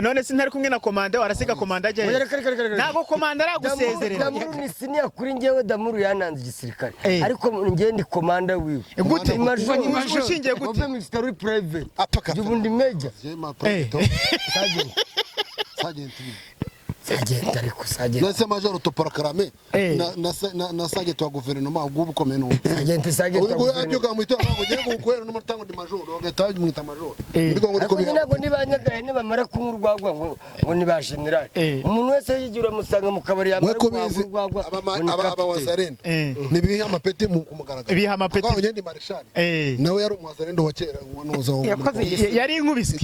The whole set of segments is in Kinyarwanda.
none sintari kumwe na komanda warasiga komanda aje ntago komanda aragusezerera Damuru ni senior kuri ngewe Damuru yananze igisirikare ariko ngewe ndi komanda wiwe gute major ushingiye gute military private ubundi major Sergeant Sergeant ariko Sergeant nase major utoparakarame na Sergeant wa guverinoma ugubu komeno Sergeant ubwo gamwita ngo ngiye gukwera n'umutango ndi major ogataje mwita major ndiko ngo ko nabo nibanyagaye ne bamara kumurwagwa ngo ni ba general umuntu wese yigira musanga mu kabari yamara kurwagwa aba wasarenda nibiha amapete mu kumugaragara biha amapete ngo ndi marshal nawe yari umwasarenda wa kera nozo yari inkubisi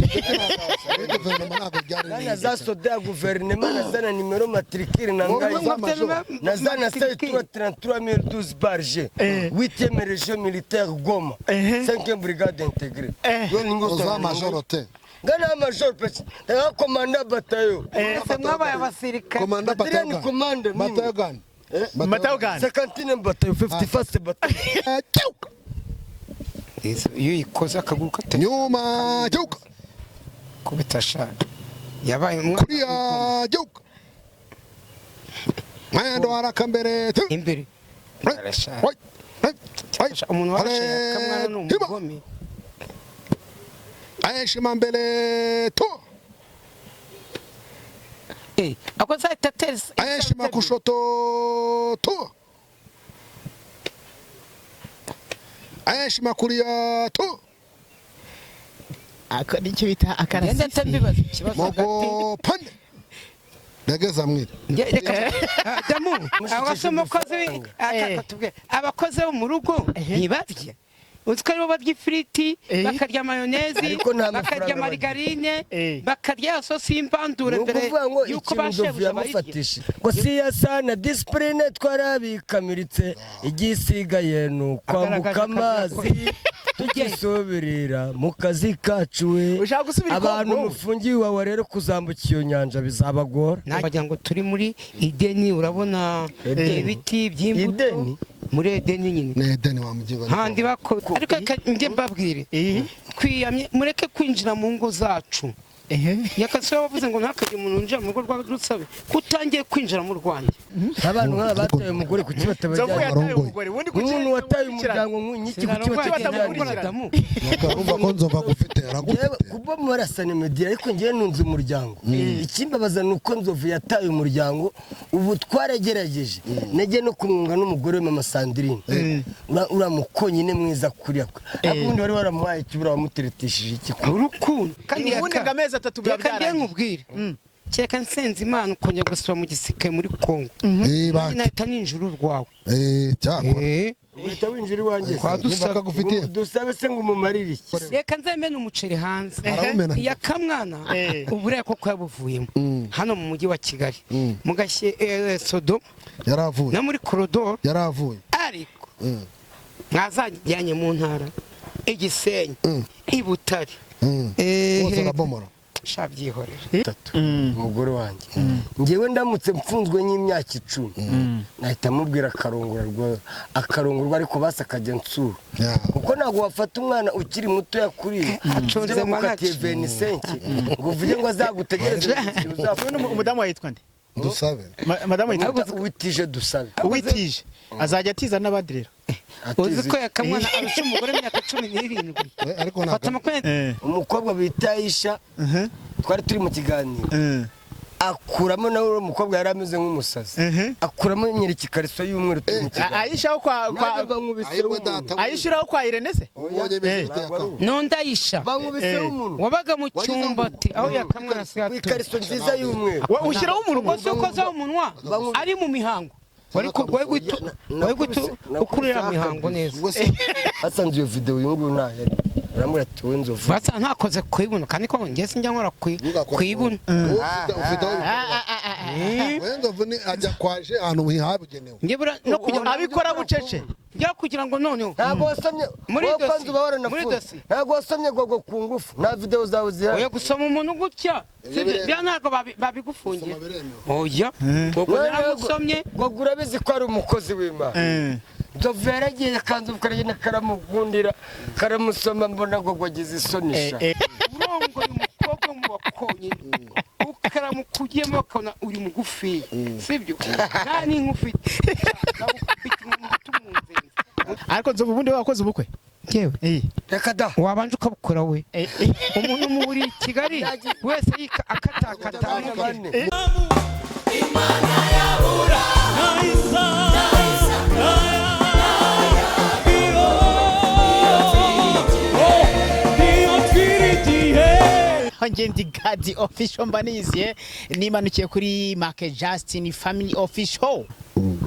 guverinoma ntabwo byari na za soda guverinoma na nimero matricule na ngai na zana 733 barge 8e région militaire Goma 5e brigade intégrée yo ningo za major te ngana major pesi na komanda batayo mwaba y'abasirikare komanda batayo komanda Matayogan 50e batayo 51st batayo iyo ikoze akaguru kate nyuma cyuka kubitasha yabaye kuriya cyuka mwendo harakambere imbere umuntu warashaka kamwana n'umugome ayeshima mbele to ako zaita tels ayeshima kushoto to ayeshima kulia to ako nicyo bita akarasi ngenda tambibaza kibazo mogo pane Nageza mwira. Damu, abasomokozi akatubwe. Abakoze bo mu rugo ntibadye. Uzikaribo barya ifiriti, bakarya mayonezi, bakarya margarine, bakarya sosi y'imbandure mbere yuko bashebuza bayifatisha. Ngo siyasa na discipline twarabikamiritse igisigaye nukwambuka amazi. Tugisubirira mu kazi kacu we. Abantu mufungiwe wawe rero kuzambuka iyo nyanja bizabagora. Nabagira ngo turi muri Ideni urabona ibiti by'imbuto. Muri Edeni nyine Edeni wa mugiga handi bako ariko nge mbabwire kwiyamye mureke kwinjira mu ngo zacu yakase bavuze ngo ntakajye umuntu unjira mu rugo rwa Rusabe kutangiye kwinjira mu Rwanda abantu nk'aba bataye umugore ku kibata bajyana umuntu wataye umuryango nk'iki ku kibata batamukuradamu urumva ko nzova gufite aragufite kuba murasane media ariko ngiye nunze umuryango ikimbabaza nuko nzovu yataye umuryango ubu twaregerageje nege no kumwunga n'umugore mama Sandrine uramukonyine mwiza kuriya ariko undi wari waramuhaye kibura wamuteretishije iki urukundo kandi yakameza atatu byabyara nkubwire cyeka nsenze Imana ukongera gusura mu gisike muri Kongo nahita ninjira urwawe cyakora uhita winjira iwanjye kwadusaka gufitiye dusabe se ngo umumarire iki reka nzemene umuceri hanze ya kamwana ubure koko yabuvuyemo hano mu mujyi wa Kigali mugashye Sodo yaravuye na muri corridor yaravuye ariko mwazajyanye mu ntara Igisenyi Ibutari Bozarabomora shabyihorera umugore wanjye ngewe ndamutse mfunzwe n'imyaka 10 nahita mubwira akarongorwa ariko basakajya nsura kuko nago wafata umwana ukiri muto yakuriye aconze mu kateve ni senki ngo uvuge ngo azagutegereze uzafuna umudamu witwa nde Dusabe madamu yitwa Uwitije Dusabe Uwitije azajya atiza n'abadirira uzi ko yakamwana arusha umugore imyaka 17 ariko fatama kwenda umukobwa bita Aisha twari turi mu kiganiro akuramo nawe umukobwa yari ameze nk'umusazi akuramo nyirikikariso y'umweru Aisha Aisha kwa Irene se nonda Aisha bankubise umuntu wabaga mu cyumbati aho yakamwana sigato ikariso nziza y'umweru ushyiraho umuntu ukoza umunwa ari mu mihango wari ukurira mihango neza hasanze iyo video y'umuntu nayo uramura tuwe nzovu basa ntakoze kwibuna kandi ko ngese njya nkora kwibuna wendovu ni ajya kwaje ahantu hihabugenewe ngebura no kugira abikora bucece njya kugira ngo none ntago wasomye muri dosi ntago wasomye gogo ku ngufu nta video zawe zihari oya gusoma umuntu gutya bya ntago babigufungiye oya gogo yaragusomye gogo urabizi ko ari umukozi w'Imana nzovu yaragiye kanzu karagenda karamugundira karamusoma mbona gogo agize isonisha urongo y'umukobwa mu bakonye bamukugiyemo bakabona uri mugufi sibyo nta n'inkufite ariko nzovu ubundi wakoze ubukwe yewe reka da wabanje ukabukora we umuntu mu buri Kigali wese akatakata Imana yabura Ngendi Gadi official mbaniziye nimanukiye kuri Mark Justin Family Official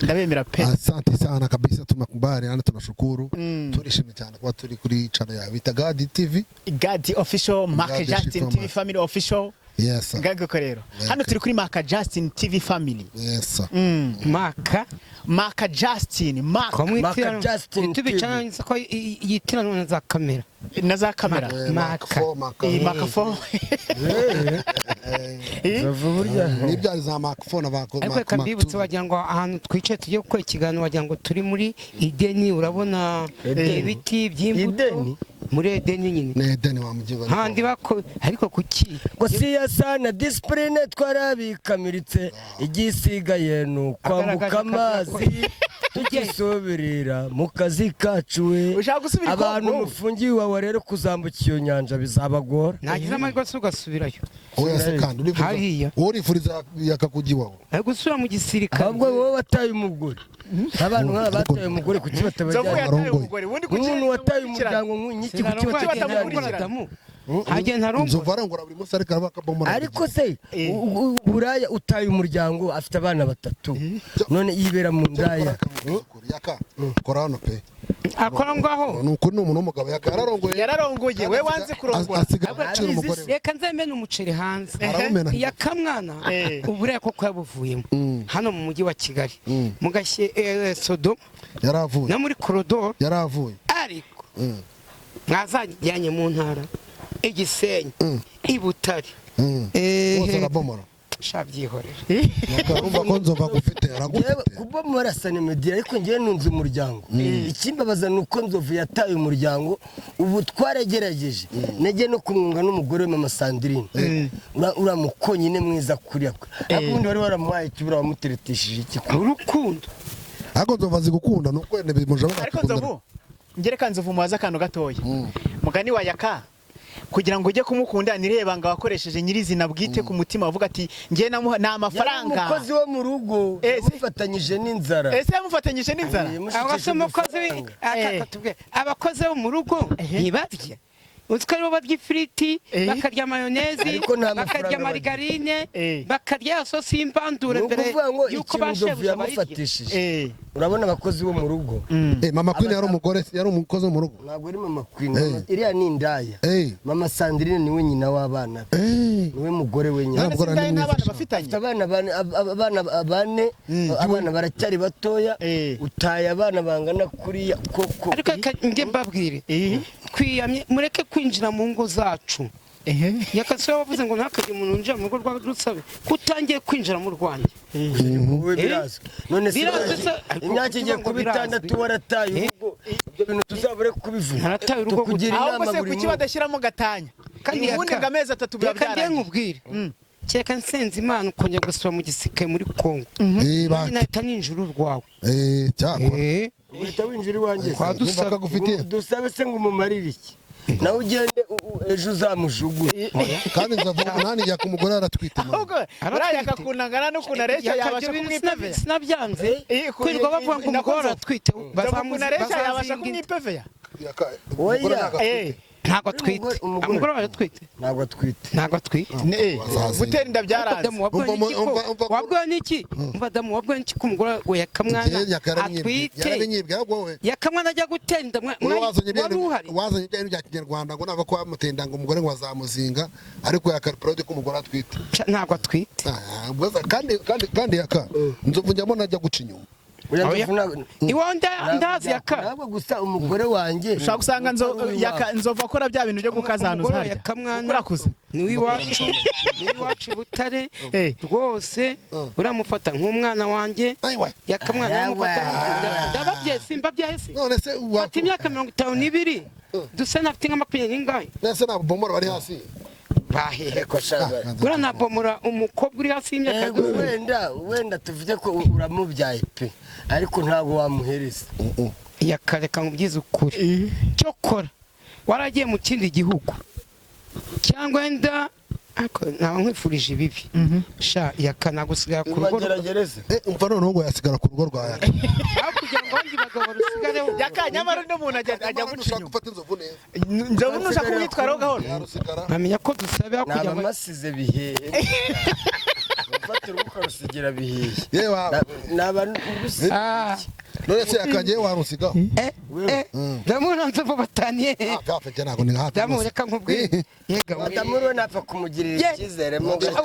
ndabemera pe. Asante sana kabisa, tumekubali na tunashukuru. Turishimye cyane kuba turi kuri channel ya bita Gadi TV. Gadi Official Mark Justin TV Family Official. Yes sir. Gaga korero. Hano turi kuri Mark Justin TV Family. Yes sir. Mark Justin tubicana nzi ko yitirana na za kamera Mark 4 nibyo za Mark 4 na bako ariko kambibutse wagira ngo ahantu twicaye tujye gukora ikiganiro wagira ngo turi muri Ideni urabona ibiti by'imbuto muri Edeni nyine ne Edeni wa mugigo handi bako ariko kuki gosiya sana discipline twarabikamiritse igisigaye nukwambuka amazi tugisoberera mu kazi kacu we abantu mufungiye wawe rero kuzambuka iyo nyanja bizabagora nagize amahirwe se ugasubirayo oya se kandi urifuriza yakakugiwaho ari gusubira mu gisirikare ahubwo wowe wataye umugore abantu nk'aba bataye umugore kuki batabajyana umuntu wataye umuryango nk'iki kuki batabajyana ariko se buraya utaye umuryango afite abana batatu none yibera mu ndaya kora hano pe akora ngaho nuko ni umuntu w'umugabo yararongoye we wanze kurongora reka nzemene umuceri hanze yakamwana uburaya koko yabuvuyemo hano mu mujyi wa Kigali mugashye Sodoma yaravuye na muri korodoro yaravuye ariko mwazajyanye mu ntara Igisenyi Ibutare bose arabomora shabyihorera nakarumva ko nzova gufite yaragufite kubomora sane media ariko ngiye nunze umuryango ikimbabaza nuko nzovu yataye umuryango ubu twaregerageje nege no kumwunga n'umugore we Mama Sandrine uramukonyine mwiza kuri akwe akundi wari waramuhaye kibura wamuteretishije iki urukundo ariko nzova zigukunda nuko ene bimuje ariko nzovu ngereka nzovu muwaza akantu gatoya mugani wa yaka kugira ngo ujye kumukunda nireba ngo wakoresheje nyirizina bwite ku mutima wavuga ati ngiye na amafaranga umukozi wo mu rugo mufatanyije n'inzara ese yamufatanyije n'inzara abakozi bo mu rugo ntibarye utwaro barya ifiriti bakarya mayonezi bakarya marigarine bakarya sosi y'imbandure mbere yuko bashebuja yamufatishije urabona abakozi bo mu rugo Mama Queen yari umugore yari umukozi wo mu rugo ntabwo ari Mama Queen iriya ni indaya Mama Sandrine niwe nyina w'abana niwe mugore we nyina n'abana bafitanye abana baracyari batoya utaye abana bangana kuriya koko ariko nge mbabwire kwiyamye mureke kwinjira mu ngo zacu yakase wavuze ngo ntakajye umuntu unjira mu rugo rwa Rusabe kutangiye kwinjira mu Rwanda none se imyaka igiye kuba 6 warataye urugo ibyo bintu tuzabure kubivuga narataye urugo kugira inama buri munsi badashyiramo gatanya ubundi ngameza 3 byabyaranye nkubwire cyeka nsenze Imana ukongera gusura mu gisike muri Kongo nahita ninjira urwawe cyakora uhita winjira iwanjye dusabe se ngo umumarire iki nawe ugende ejo uzamujugunye kandi nzavuga nani ya kumugore aratwite araya akakunangana no kunaresha yabasha kumwipevya sinabyanze kwirwa bavuga ngo umugore aratwite bazamunaresha yabasha kumwipevya oya ntago twite umugore aratwite ntago atwite gutera inda byaranze wabwo niki mbadamu wabwo niki kumugore we yakamwana atwite yakamwana ajya gutera inda wazanye ibintu bya Kinyarwanda ngo nava kwa mutenda ngo umugore ngo azamuzinga ariko yakarprode ko umugore atwite ntago atwite kandi yaka nzovu njyamo najya guca inyuma iwonda ndazi yaka ntabwo gusa umugore wanjye ushaka gusanga nzova akora bya bintu byo gukazanuza harya urakuze ni iwacu Butare rwose uramufata nk'umwana wanjye yakamwana yamufata ndababye simba byahise none se ati imyaka 52 dusa nafite nka 20 n'ingahe nese nabo bomora bari hasi bahehe Ariko shaka buriya nabomora umukobwa uri hasi y'imyaka wenda tuvuge ko uramubyaye pe ariko ntabwo wamuhereza yakareka ngo ubyize ukuri cyo kora waragiye mu kindi gihugu cyangwa wenda naba nkwifurije ibibi sha yakanagusigara ku rugo umva noneho ngo yasigara ku rugo rwa Yaka aho kugira ngo abandi bagabo rusigareho Nyamara undi muntu ajya guca ushaka inyuma gufata inzovu neza nzovu nushaka kumwitwaraho gahoro yarusigara nkamenya ko dusaba kugira ngo nabamasize bihehe ufatira ukarusigira bihehe yewe none se yakangiye warusigaho Damuru nzovu bataniye hafi cyane ntabwo ni hafi Damuru reka nkubwire yega Damuru napfa kumugirira icyizere mu gace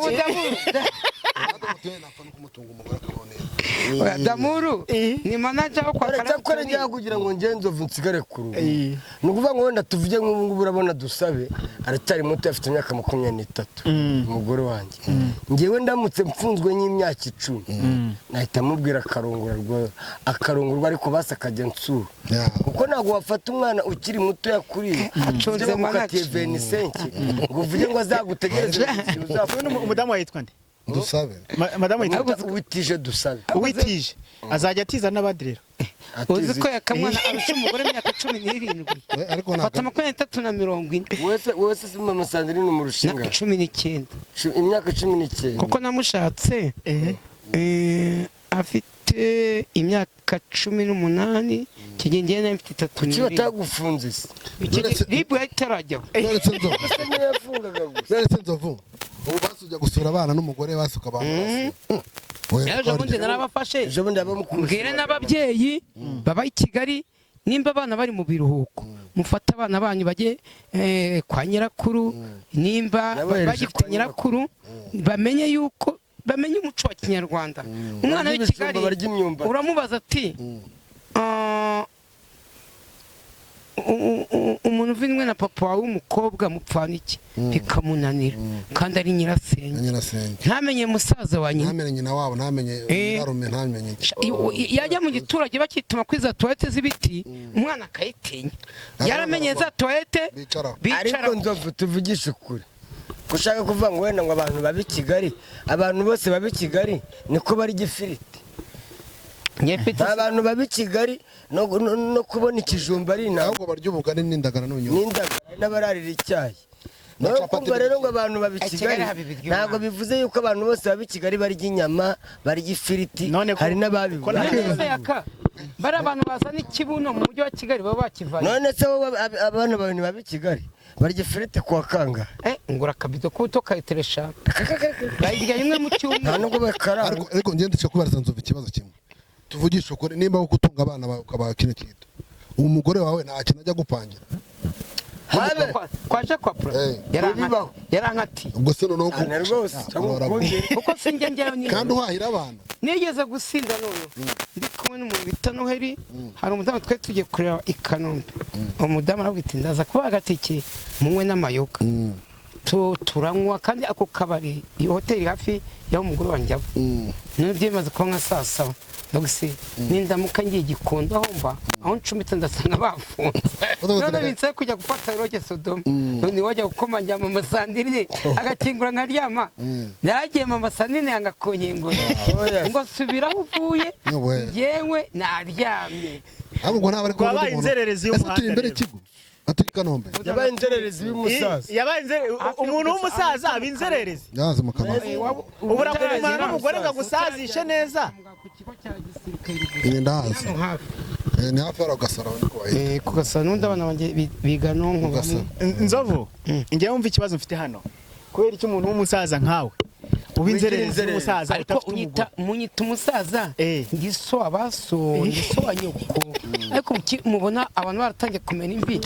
Damuru ni manager wo kwa Cyakora njya kugira ngo nge nzovu nsigare ku rugo ni ukuvuga ngo wenda tuvuge nk'ubu ngubu urabona dusabe aracyari muto afite imyaka 23 umugore wanjye ngewe ndamutse mfunzwe nk'imyaka 10 nahita mubwira akarongorwa ariko basa akajya nsura kuko ntabwo wafata umwana ukiri muto yakuriye aconze mukatiye Venisenke ngo uvuge ngo azagutegereze umudamu witwa nde dusabe madamu yitwa witije dusabe Uwitije azajya atiza n'abandi rero uzi ko yakamwana arusha umugore imyaka 17 ariko fata ntabwo 23 wese si mama Sandrine mu rushinga 19 imyaka 19 kuko namushatse afite imyaka 18 kigengeye na mfite 3 kiba tagufunze se ribu yatarajyaho yaretse inzovu niyo yafungaga gusa yaretse inzovu ubu basujya gusura abana n'umugore basuka abantu ejo bundi narabafashe ejo bundi abamukuru mbwire n'ababyeyi baba i Kigali nimba abana bari mu biruhuko mufata abana banyu bajye kwa nyirakuru nimba bagifite nyirakuru bamenye yuko bamenye umuco wa Kinyarwanda umwana w'i Kigali uramubaza ati umuntu uvinwe na papa wawe w'umukobwa mupfana iki bikamunanira kandi ari nyirasenge ntamenye musaza wa nyina ntamenye nyina wabo ntamenye narume ntamenye yajya mu giturage bakituma kuri za toilette z'ibiti umwana akayitinya yaramenye za toilette ariko nzovu tuvugisha ukuri gushaka kuvuga ngo wenda ngo abantu babi Kigali abantu bose babi Kigali niko bari gifiriti abantu babi Kigali no kubona ikijumba ari ntabwo barya ubugari n'indagara n'ubunyobwa n'abararira icyayi no kumva rero ngo abantu babi Kigali ntabwo bivuze yuko abantu bose babi Kigali barya inyama barya ifiriti hari n'ababibona bari abantu bazana ikibuno mu mujyi wa Kigali baba bakivanye none se abana babi Kigali barya ifiriti kwa kanga ngura kabido kuto kayiteresha bayirya rimwe mu cyumba nta nubwo bakara ariko ngende cyo kubariza nzova ikibazo kimwe tuvugisha ukuri nimba wo gutunga abana bakaba kino kintu umugore wawe nta kintu ajya gupangira kwaje kwa pro yarankati ubwo se noneho kuko sinjye njyewe kandi uhahira abana nigeze gusinda none ndi kumwe n'umuntu bita Noheli hari umudamu twe tugiye kureba i Kanombe umudamu arabwita ndaza kuba agatike munywe n'amayoga turanywa kandi ako kabari iyo hoteli hafi yaho umugore wanjye aba n'ibyo bimaze kuba nka saa saba ndaguse nindamuka ngiye Gikondo aho mba aho ncumitse ndasanga bafunze none bitse kujya gufata roge Sodoma none wajya gukomanya mama Sandrine agakingura nkaryama naragiye mama Sandrine yanga kunyingura ngo subiraho uvuye yewe naryamye ahubwo ntabari ko wabaye inzererezi y'umuhanda imbere ikigo aturi Kanombe yabaye inzererezi y'umusaza umuntu w'umusaza abinzererezi yaze mu kanwa ubura kumumana n'umugore ngo agusazishe neza ndahazi ni hafi ara ugasara ku gasara n'undi abana banjye biga nonko nzovu ngiye wumva ikibazo mfite hano kubera icyo umuntu w'umusaza nkawe ubinzererezi y'umusaza ariko munyita umusaza ngiso abaso ngiso wa nyoko ariko mubona abantu baratangiye kumena imvi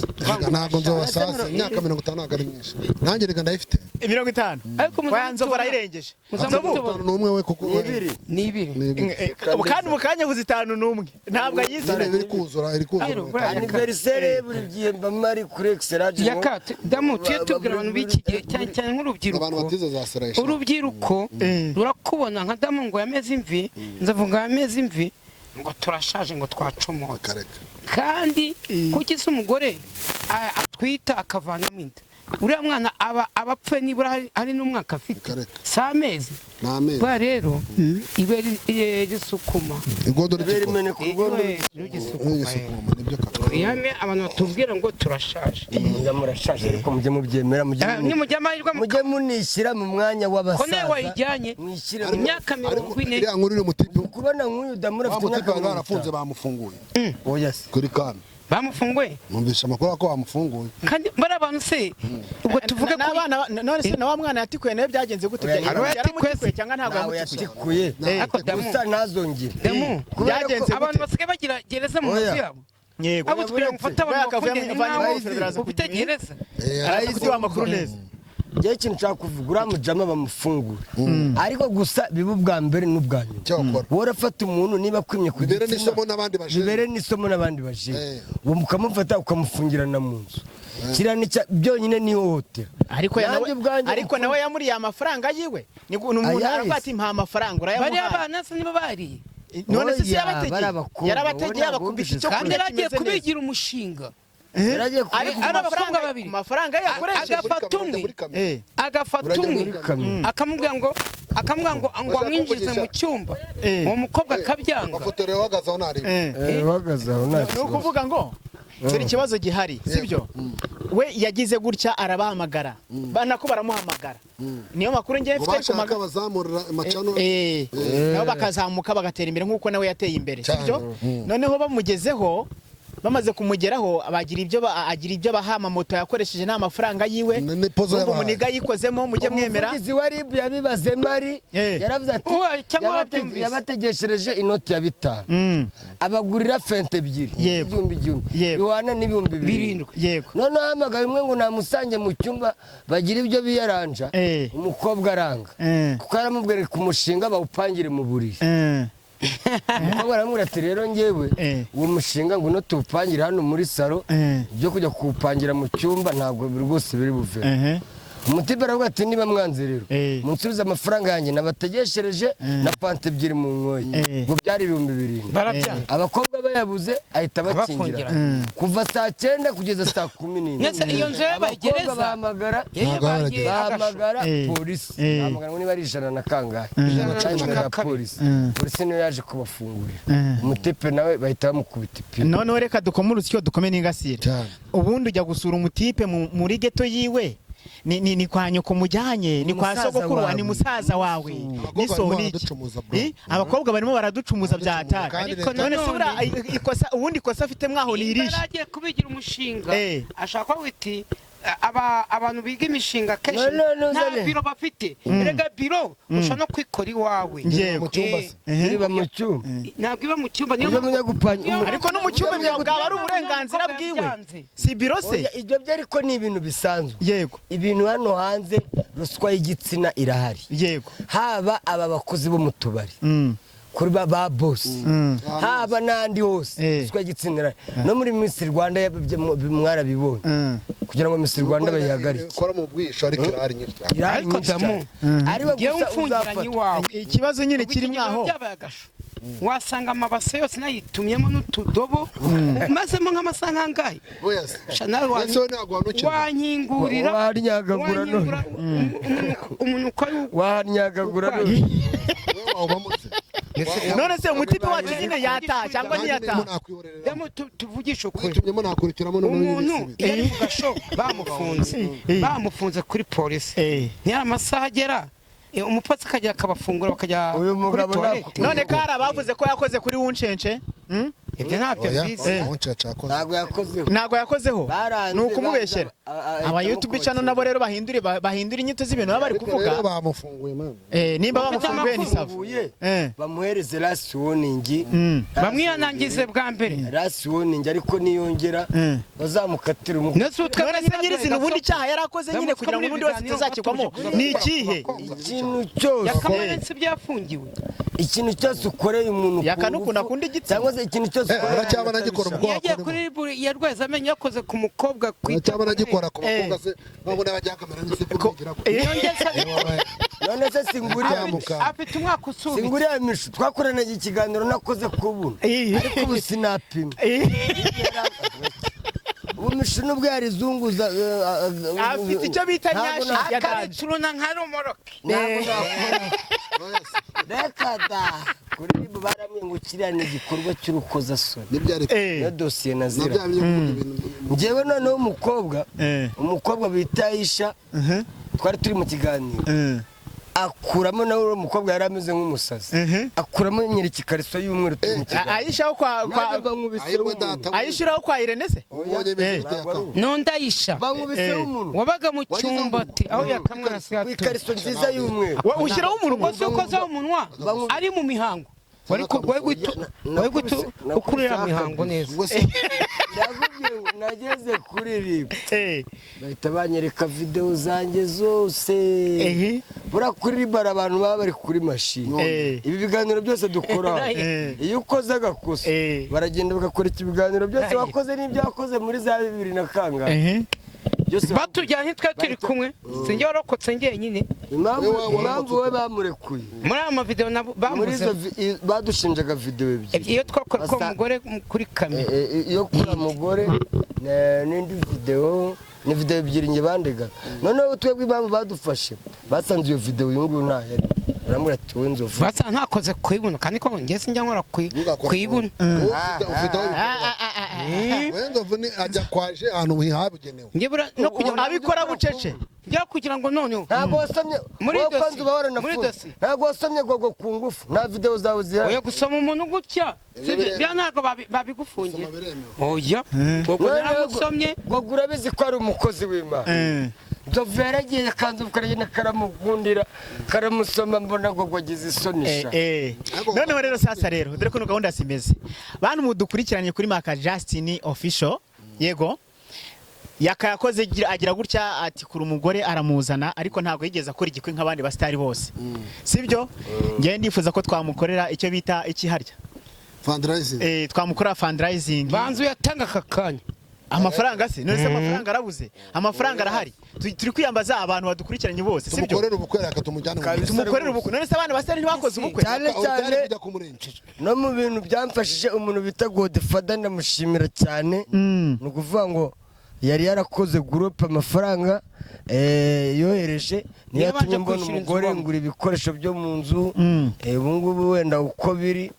ntabwo nzobasaza imyaka 50 ntabwo ari myinshi nanjye rega ndayifite 50 ariko nzovu arayirengeje nzovu n'umwe we kuko ni ibiri kandi mu kanya buzitanu n'umwe ntabwo ayizana iri kuzura anniversaire buri gihe mba mari kuri exerage yakate damu tubwira abantu b'iki gihe cyane nk'urubyiruko abantu batize za serage urubyiruko rurakubona nka damu ngo yameze imvi nzavuga yameze imvi ngo turashaje ngo twacomotse kandi kuki se umugore atwita akavanamo inda uriya mwana aba apfuye nibura hari n'umwaka afite Kareka. si amezi ni amezi bwa rero ibere risukuma igondo ibere n'igikoma imene ku rugondo n'igisukuma nibyo kaka ihame abantu batubwira ngo turashaje mujya murashaje ariko mujye mubyemera nimujya amahirwe mujye munishyira mu mwanya ko nawe w'abasaza wayijyanye mwishyire imyaka 40 iriya nkuru iri mu tipi kubona nk'uyu damura wa afite mutipe imyaka bari barafunze bamufunguye oya se kuri kane bamufunguye numvise amakuru ko bamufunguye kandi bari abantu se ubwo tuvuge ko n'abana none se na wa mwana yatikuye nawe byagenze gute Oya, yaramutikuye cyangwa ntabwo nawe yamutikuye yatikuye Ako damu. gusa ntazongere Damu. Byagenze abantu gute basigaye bagira gereza mu Oya. mazu yabo yego abo twira gufata abantu bafungiye baraza ufite gereza araza kuduha amakuru neza njyewe ikintu nshaka kuvuga uriya mujama bamufungura ariko gusa biba ubwa mbere n'ubwa nyuma cyakora wowe urafata umuntu niba akwimye ku bibere gitsina n'isomo n'abandi baje bibere n'isomo n'abandi baje uwo mukamufata ukamufungirana mu nzu kiriya ni byonyine ni ihohotera Nanjye ubwanjye ariko nawe yamuriye amafaranga yiwe ni umuntu Ayahise. aravuga ati mpa amafaranga bariya urayamuhaye bana se nibo bariye none se Oya, yarabategeye bari abakobwa, yarabategeye wowe abakubita icyo ntabwo kandi kurya yaragiye kimeze neza kubigira umushinga yaragiye ariko ari abakobwa babiri. ku mafaranga ye yakoresheje agafata umwe Eh, agafata Urajya umwe muri kamyo. akamubwira ngo amwinjize mu cyumba Eh. uwo mukobwa akabyanga bafotorewe uhagaze aho ntareba uhagaze aho nta ni ukuvuga ngo dore ikibazo gihari sibyo we yagize gutya arabahamagara nako baramuhamagara niyo makuru ngiye ngo mfite ku bashaka bazamurira amacano nabo bakazamuka bagatera imbere nk'uko nawe yateye imbere Cyane. sibyo noneho bamugezeho bamaze kumugeraho agira ibyo bahama moto yakoresheje nta mafaranga yiwe Ni pozo Urumva yabahaye. umuniga yikozemo mujye mwemera umuvugizi wa RIB yabibaze mari Eh. yaravuze ati Uwa, cyangwa wabyumvise. yabategeshereje inoti ya 5 Mm, abagurira fente ebyiri Yego. igihumbi Yego. biwana n'ibihumbi birindwi yego noneho ahamagaye umwe ngo namusange mu cyumba bagira ibyo biyaranja Eh. umukobwa aranga Eh. kuko aramubwira ku mushinga bawupangire mu buriri Eh, umukobwa aramubwira ati rero ngewe Eh. uwo mushinga ngo tuwupangire hano muri salo Eh. ibyo kujya kuwupangira mu cyumba ntabwo rwose biri buve ehe. umutipe aravuga ati niba mwanze rero Eh. munsubize amafaranga yanjye nabategeshereje na pante ebyiri mu nkoyi Eh. ngo byari ibihumbi 2,000 barabyanga abakobwa bayabuze ahita abakingira Abafungira. kuva saa 9 kugeza saa 11 Ndetse iyo nzu yabaye abakobwa gereza. bahamagara yabaye agasho bahamagara Eh. polisi Eh. bahamagara ngo niba ari ijana na kangahe Ijana na Bacanye cumi imbere na ya kabiri. polisi polisi niyo yaje kubafungurira Eh. umutipe nawe bahita bamukubita ipine noneho reka dukome urusyo dukome n'ingasire cyane ubundi ujya gusura umutipe muri geto yiwe ni kwa nyoko mujyanye ni kwa musaza sogokuru wawe. ni musaza wawe Abakobwa n'isoni barimo iki baraducumuza, bro. abakobwa barimo baraducumuza bya hatari Kandi ariko none se buriya ikosa ubundi ikosa afite mwaho ni niba irihe yaragiye kubigira umushinga Eh. ashaka ko witi abantu biga imishinga kenshi No, nta zane. biro bafite erega biro ushobora no kwikora iwawe Yego. mu cyumba se Ehe. niba mu cyumba ntabwo iba mu cyumba niyo ibyo mujya gupanga ariko no mu cyumba bwaba ari uburenganzira bwiwe si biro se ibyo byo ariko ni ibintu bisanzwe yego ibintu hano hanze ruswa y'igitsina irahari yego haba aba bakozi bo mu tubari Mm. kuri ba bosi haba n'andi hose Eh. ruswa y'igitsina irahari no muri Miss Rwanda mwarabibonye Mm. kugira ngo Miss Rwanda bayihagarike ikora mu bwisho ariko irahari nyinshi cyane irahari ariko nyinshi damu cyane ariko ngewe gusa umfungiranye uzafata iwawe ikibazo nyine kiri mwaho byabaye agasho wasanga amabase yose nayitumyemo n'utudobo mazemo nk'amasaha nk'angahe oya se Sha nawe ese we ntabwo wanukira wanyingurira wanyagagura none umunuko wanyagagura none wowe wawubamutse none se umutipe wacu nyine yataha cyangwa ntiyataha demo tuvugisha ukuri witumyemo nakurikiramo no muri umuntu bibisi iyo ari mu gasho bamufunze kuri polisi ntiyari amasaha agera umupatsi akajya akabafungura bakajya Uyu kuri mugabo tuwarete none kari abavuze ko yakoze kuri wuncence ibyo ntabyo oya bize woncaca yakoze ntabwo yakozeho ntabwo yakozeho Baranze, ni ukumubeshyera baranze, aba YouTube channel nabo rero bahindura inyito z'ibintu baba bari rero kuvuga bamufunguye mama nimba Bafite bamufunguye ni sawa bamufunguye Eh. bamuhereze last warning bamwihanangize bwa mbere last warning ariko niyongera bazamukatira umukuru ndetse utwe none se nyirizina ubundi cyaha yari akoze nyine kugira ngo n'undi wese atazakigwamo ni ikihe ikintu cyose yakamurenze ibyafungiwe ikintu cyose ukoreye umuntu ku yakanukunda ngufu, akunda igitsina cyangwa se ikintu cyose aracyaba nagikora umukobwa yagiye kuri buri yarwaye amenyo yakoze ku mukobwa ku aracyaba nagikora ku bakobwa se babona bajya kamera n'isekuru bigira ko none se singuriya afite umwaka usubitse singuriya mishu twakoranaga ikiganiro nakoze ku buntu ariko ubu sinapima umisha nubwo yarizunguza afite icyo bita nyashi ya danje akabituruna nka romoroke reka da kuri bo baramwingukira ni igikorwa cy'urukozasoni niyo dosiye nazira njyewe noneho umukobwa bita Aisha twari turi mu kiganiro akuramo nawe uwo mukobwa yari ameze nk'umusazi akuramo nyirikikariso y'umweru turi mu kiganiro Aisha Aisha kwa Irene se nonda Aisha bankubise umuntu wabaga mu cyumba ati aho yakamwa ikariso nziza y'umweru ushyiraho umunwa ukoze umunwa ari mu mihango wari gutu ukurira mihango neza nageze kuri ribu bahita banyereka video zanjye zose bura kuri ribu abantu baba bari kuri mashini ibi biganiro byose dukora iyo ukoze agakosa baragenda bagakora ibiganiro byose wakoze n'ibyo wakoze muri za 2000 na kangahe batujyanye twe turi kumwe sinjye warokotse njyenyine impamvu we bamurekuye muri aya mavideo bamuze badushinjaga video ebyiri iyo twakora ko umugore kuri kamera iyo kuri umugore n'indi video ni video ebyiri nge bandega noneho twebwe impamvu badufashe basanze iyo video y'ungu nta yari uramura ati we nzovu basa ntakoze kwibuno kandi ko ngiye sinjya nkora kwibuno wendovu ni ajya kwaje ahantu hihabugenewe ngibura no kugira abikora bucece njya kugira ngo none ntago wasomye muri dosi ntago wasomye gogo ku ngufu nta video zawe zihari oya gusoma umuntu gutya bya ntago babigufungiye oya gogo naragusomye gogo urabizi ko ari umukozi w'Imana nzovu yaragiye kanzu karagenda karamugundira karamusoma mbona gogo agize isonisha noneho rero sasa rero dore ko gahunda simeze bantu mudukurikiranye kuri Maka Justin official yego yakayakoze agira gutya ati kuri umugore aramuzana ariko ntago yigeze akora igikwe nk'abandi bastari bose sibyo ngiye ndifuza ko twamukorera icyo bita ikiharya fundraising twamukora fundraising banzu yatanga akakanya amafaranga se none se amafaranga arabuze amafaranga arahari turi kwiyambaza abantu badukurikiranye bose sibyo tumukorera ubukwe akatumujyana tumukorera ubukwe none se abana bastari ntibakoze ubukwe cyane no mu bintu byamfashije umuntu bita Godfather ndamushimira cyane no kuvuga ngo yari yarakoze groupe amafaranga yohereje niyatumye mbona umugore ngura ibikoresho byo mu nzu ubu ngubu wenda uko biri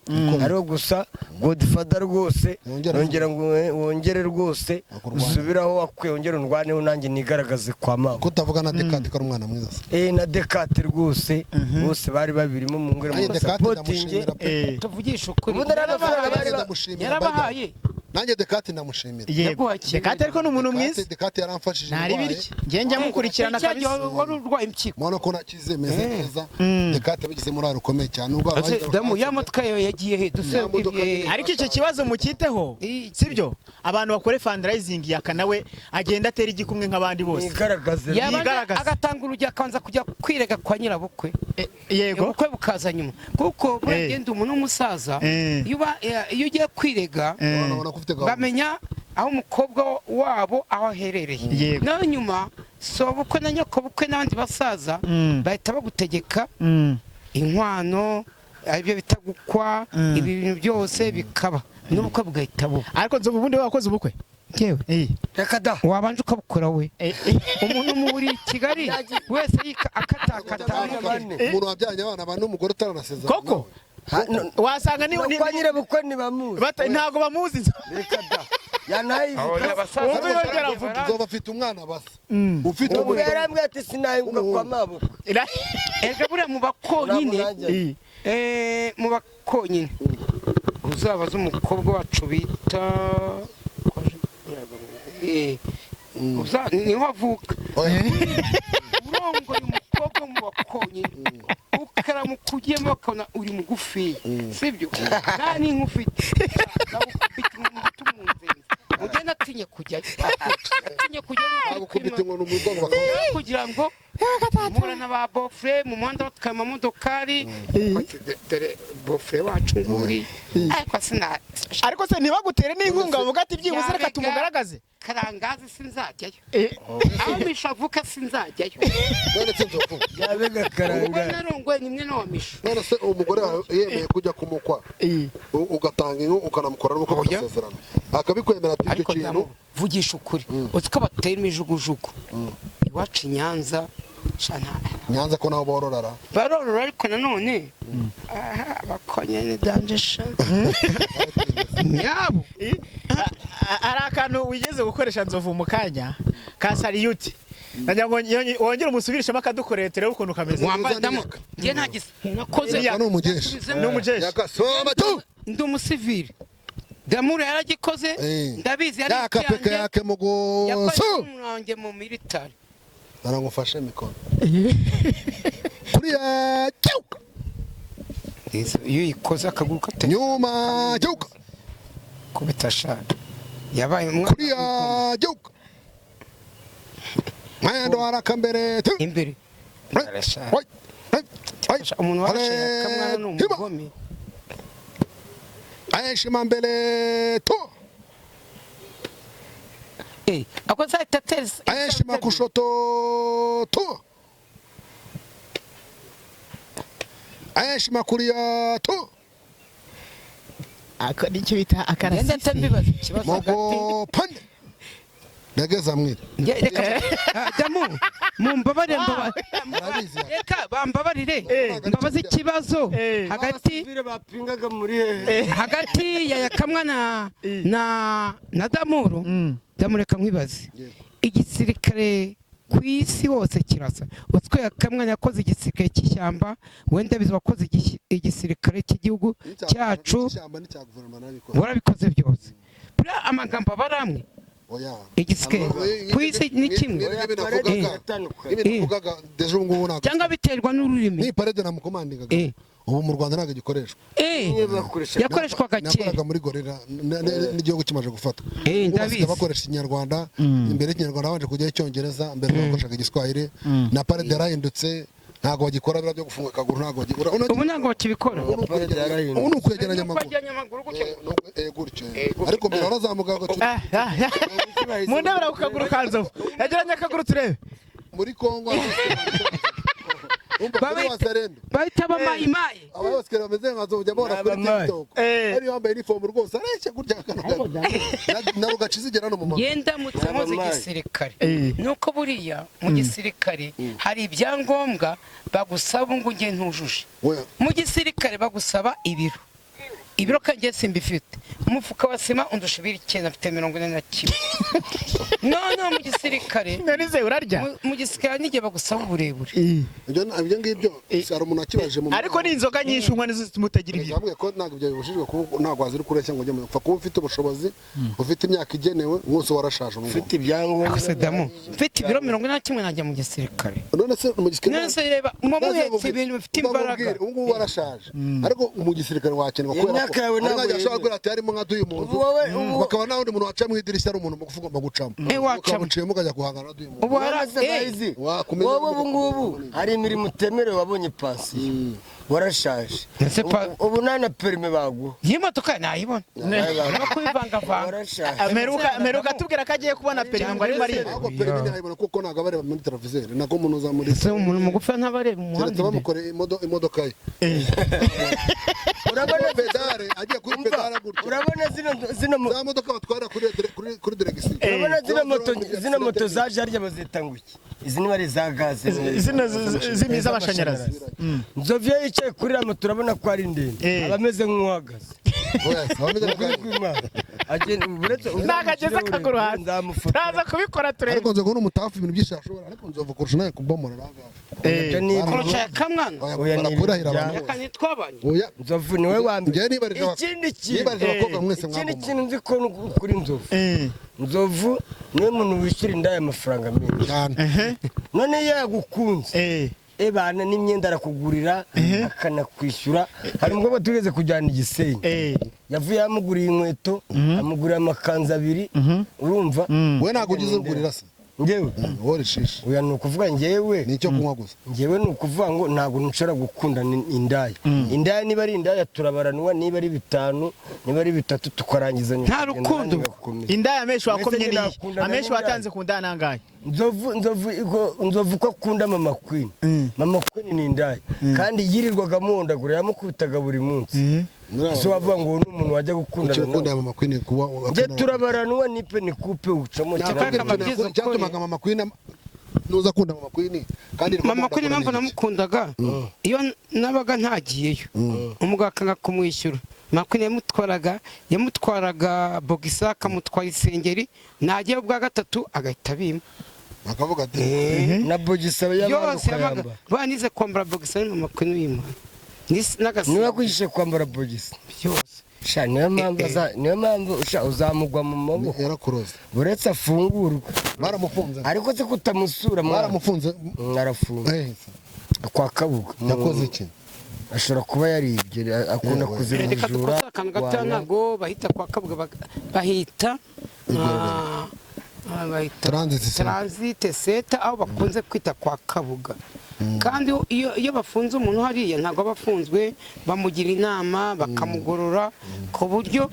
ariho gusa Godfather rwose yongera ngo wongere rwose usubiraho wakwe wongere undwaneho nanjye nigaragaze kwa mama kutavuga na Dekate ko umwana mwiza na Dekate rwose bose bari babirimo mu ngere mu supporting tuvugisha ukuri yarabahaye nanjye Dekate ndamushimira yego Dekate ariko ni umuntu mwiza Dekate yaramfashije nari biriki ngiye njya mukurikirana kabisa wari urwaye impyiko mwana ko nakize meze neza Dekate bigize muri rukomeye cyane ubwo damu yamatwa yagiye he dusebye ariko icyo kibazo mukiteho sibyo abantu bakore fundraising yakanawe agenda atera igikumwe nk'abandi bose yigaragaze agatanga urujya akanza kujya kwirega kwa nyirabukwe yego ubukwe bukaza nyuma kuko buragenda umuntu w'umusaza iyo ugiye kwirega bamenya aho umukobwa wabo aho aherereye naho nyuma so bukwe na nyoko bukwe n'abandi basaza bahita bagutegeka inkwano ibyo bita gukwa ibi bintu byose bikaba n'ubukwe bugahita buba ariko nzovu ubundi wakoze ubukwe yewe reka da wabanje ukabukora we umuntu muri Kigali wese akatakata umuntu wabyanye abana abantu n'umugore utaranasezera koko wasanga ni kwa nyirabukwe ntibamuzi ntago bamuzi reka da yanayibuka nzovu afite umwana basa ufite umwana yarambwiye ati sinahinguka kwa mabukwe ega buriya mu bakonyine uzabaza umukobwa wacu bita niho avuka urongoye umukobwa mu bakonyine ukaramukugiyemo bakabona uri mugufi sibyo nta n'inka ufite ugenda atinye kujyayo kugira ngo mpura na ba bofre mu muhanda batwaye amamodokari dore bofre wacu nguri ariko se ntibagutere n'inkunga bavuga ati byibuze reka tumugaragaze karangazi sinzajyayo aho misha avuka sinzajyayo none se nzovu yabega ubwo karanga narongoye nimwe n'uwa misha none se umugore wawe yemeye kujya kumukwa ugatanga inka ukanamukora n'uko bagasezerana akabikwemera ati icyo ariko kintu vugisha ukuri uzi ko batera imijugujugu iwacu i Nyanza Nyanza ko naho bororara barorora ariko nanone bakonye ni danje sha nyabo hari akantu wigeze gukoresha nzovu mu kanya ka sariyuti nagira ngo wongere umusubirishemo akadukorera turebe ukuntu kameze wambaye damuka njye nakoze ni umujeshi ni umujeshi yakasoma tu ndi umusivili damure yaragikoze ndabizi yari yakapeka yake mugo yakoze umwange mu military arangufashe mikono kuriya cyuka iyo yikoze akaguru kate nyuma cyuka kubita sha yabaye umwana kuriya cyuka mwendo haraka mbere tu imbere umuntu warashe akamwana n'umugome ayeshima mbele tu ako nzahita teresa ayeshima kushoto tu ayeshima kuriya tu ako nicyo bita akarasisi ngenda mbibaza ikibazo mogo pande ndageza mwira reka damu mumbabarire reka bambabarire mbabaza ikibazo hagati bapingaga muri hehe hagati ya yakamwa na damuru damureka nkwibaze igisirikare ku isi hose kirasa utwo yakamwa yakoze igisirikare cy'ishyamba wenda bizi wakoze igisirikare cy'igihugu cyacu warabikoze byose buriya amagambo aba ari amwe igisirikare ku isi ni kimwe cyangwa biterwa n'ururimi ni parade na mukomandingaga ubu mu Rwanda ntabwo gikoreshwa yakoreshwaga kera nakoraga muri gorera n'igihugu kimaze gufatwa ndabizi bakoresha ikinyarwanda imbere y'ikinyarwanda babanje kujyaho icyongereza mbere bakoreshaga igiswahili na parade yarahindutse ntabwo bagikora bira byo gufunga akaguru ntabwo bagikora ubu ntabwo bakibikora ubu ni ukwegeranya amaguru gutyo ariko mbere warazamuka mu ndabara ku kaguru ka nzovu yageranye akaguru turebe muri Kongo bahita bamayimaye abayobozi bameze nka nzovu jya bahora kuri TikTok ari yambaye uniform rwose areshya gutya na rugaci zigera no mu maguru yenda mutsamuze igisirikare nuko buriya mu gisirikare hari ibyangombwa bagusaba ngo nge ntujuje mu gisirikare bagusaba ibiro kanjye simbifite umufuka wa sima undusha ibiri 9 afite 41 none mu gisirikare narize urarya mu gisirikare nige bagusaba uburebure ibyo ngibyo hari umuntu akibaje mu ariko ni inzoga nyinshi unywa nizo zimutagira ibyo hamwe ko ntabwo ibyo bibujijwe kuko ntabwo wazira kureshya ngo ujye mu pfa kuba ufite ubushobozi ufite imyaka igenewe mwose warashaje ufite ibyangombwa Sedamo mfite ibiro 41 najya mu gisirikare none se mu gisirikare none se reba muhetse ibintu bifite imbaraga ubu warashaje ariko mu gisirikare wakenwa kubera ko ntabwo ashobora kugira ati harimo nka duyu muntu bakaba nawe undi muntu waca mu idirishya ari umuntu mugufu ugomba gucamo ukamuciyemo ukajya guhangana duyu muntu ubu harazi wowe ubu ngubu hari imirimo utemerewe wabonye pansiyo warashaje ubu nana perime baguha y'imodoka nayibona no kubivangavanga meruka tubwira ko agiye kubona perime ngo ari mariye ahubwo perime ntayibona kuko ntabwo abareba muri televiziyo nako umuntu uzamuri se umuntu mugufi ntabareba umuhanda bamukoreye imodoka ye urabona pedale agiye kuri pedale gutya urabona zino za modoka batwara kuri diregisiyo urabona zino moto zaje harya bazita ngo iki izi ni bari za gaze zino zimiza amashanyarazi nzovye yicaye kuri la moto urabona ko ari ndende abameze nk'uhagaze nagageze akaguru hasi ndaza kubikora turebe ariko nzovu n'umutafu ibintu byinshi ashobora ariko nzovu kurusha nawe kubomora kurusha kamwana kurahira abantu yakanye twabanye nzovu niwe wambere ikindi kintu abakobwa mwese ikindi kintu nzi ko kuri nzovu nzovu niwe muntu wishyura indaya amafaranga menshi none yagukunze ebana n'imyenda arakugurira akanakwishyura hari umugabo tugeze kujyana Igisenyi yavuye amuguriye inkweto amuguriye amakanzu 2 urumva we ntabwo ugize urugurira se njyewe wowe rishishi oya ni ukuvuga njyewe nicyo kunywa gusa njyewe ni ukuvuga ngo ntabwo nshobora gukunda indaya indaya niba ari indaya turabaranwa niba ari 5 niba ari 3 tukarangizanya Nta rukundo. indaya amenshi wakomye ni amenshi watanze ku ndaya nangaye nzovu ko akunda mama Queen mama Queen ni indaya kandi yirirwaga muhondagura yamukubitaga buri munsi so wavuga ngo ni umuntu wajya gukundana ukunda mama Queen kuba njye turabaranwa nipe ni coupe ucamo cyatumaga mama Queen nuza kunda mama Queen kandi mama Queen impamvu namukundaga iyo nabaga ntagiyeyo umugabo akanga kumwishyura mama Queen yamutwaraga bogisa akamutwara isengeri nagiye bwa gatatu agahita bima akavuga ati na bogisa yose yabaga banize kwambara bogisa ni mama Queen uyima niba kwishe kwambara bogisa byose sha niyo mpamvu uzamugwa mu maboko yarakuroze uretse afungurwa baramufunze ariko se kutamusura baramufunze mwarafunze kwa Kabuga yakoze iki ashobora kuba yaribye akunda kuzirujura akantu gato ntabwo bahita kwa Kabuga bahita transit seta aho bakunze kwita kwa Kabuga kandi iyo bafunze umuntu hariya ntabwo abafunzwe bamugira inama bakamugorora ku buryo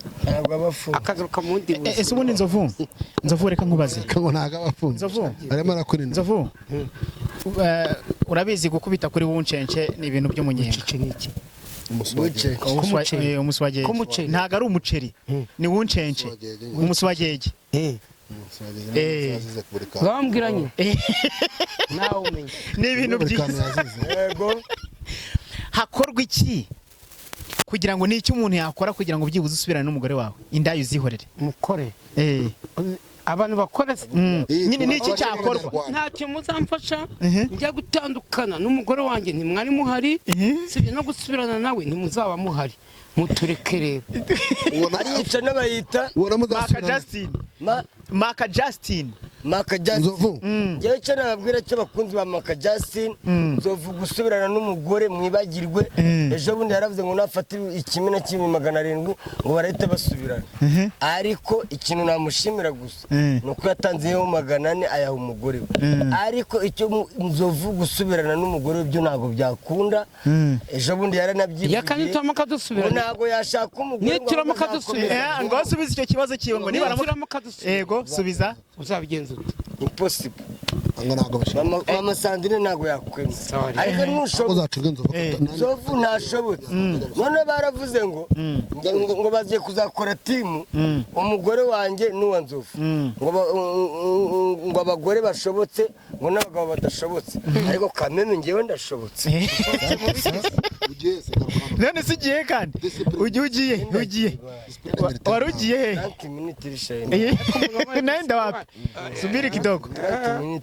akagaruka mu wundi buzima. Ese ubundi nzovu reka nkubaze ngo ntago abafunze arimo arakurina nzovu urabizi gukubita kuri wuncenke ni ibintu by'umunyenga umuswagege ntago ari umuceri ni wuncenke umuswagege bambwiranye nawe umenye ni ibintu byiza hakorwa iki kugira ngo n'icyo umuntu yakora kugira ngo byibuze usubirane n'umugore wawe indaya uzihorere mukore abantu bakora nyine n'iki cyakorwa ntacyo muzamfasha njya gutandukana n'umugore wanjye ntimwari muhari sibyo no gusubirana nawe ntimuzaba muhari mutureke rero arica n'abayita Maka Justin Nzovu njyewe cyo nababwira cyo bakunzi ba Maka Justin Nzovu gusubirana n'umugore mwibagirwe ejo bundi yaravuze ngo nafatira 1,700 ngo barahita basubirana ariko ikintu namushimira gusa nuko yatanzeyo 400 ayaha umugore ariko icyo Nzovu gusubirana n'umugore byo ntago byakunda ejo bundi yaranabyivugiye yakanitamo kadusubirana ntago yashaka umugore nitiramo kadusubirana ngo subiza icyo kibazo kiwe ngo niba yego subiza uzabigenza impossible ntago bashaka mama Sandrine ntago yakwemera ariko nushobora Nzovu ntashobotse none baravuze ngo bagiye kuzakora timu umugore wanjye n'uwa Nzovu ngo abagore bashobotse ngo n'abagabo badashobotse ariko kameme njyewe ndashobotse none si gihe kandi ugiye wari ugiye naenda wapi subiri kidogo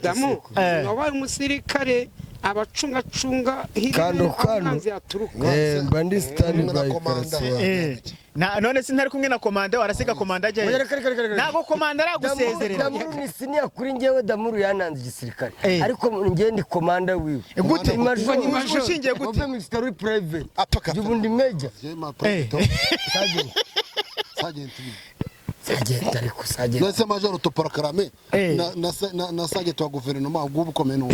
damu wabaye umusirikare abacungacunga kando bandi stand by none si ntari kumwe na komanda warasiga komanda ajyayo ntabwo komanda aragusezerera Damuru ni siniya kuri njyewe Damuru yananze igisirikare ariko njye ndi komanda wiwe gute ushingiye gute uve military private ubundi major Sergeant ariko Sergeant nase major toporakarame na Sergeant wa guverinoma ubwo komeye no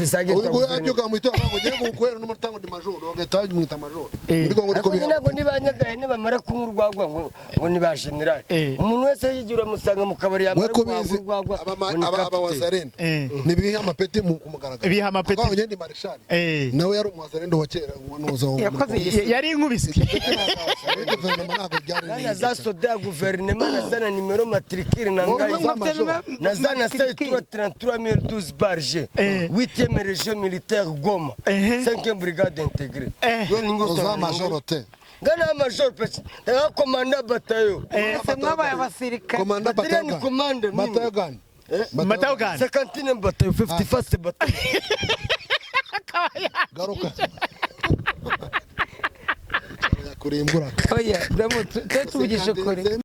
Sergeant ubwo gamwita ngo ngiye gukwera n'umutango di major ogeta mwita major ndiko ntabwo nibanyagaye nibamara kumurwagwa ngo ni ba general umuntu wese yigira musanga mu kabari yamara kurwagwa aba wazarendo nibiha amapeti mu kumugaragara biha amapeti ngo ngende marshal nawe yari umwazarendo wa kera nuzo yari inkubisi guverinoma ntabwo byari za soda guverinoma zana nimero matricule nazana 3312 barge 8e région militaire Goma 5e brigade intégrée za majorote ngana major pesi na komanda batayo mwabaye abasirikare komanda batayo komanda Matayo gani 51 batayo 51st batayo garuka kurimbura oya damu tuvugisha kure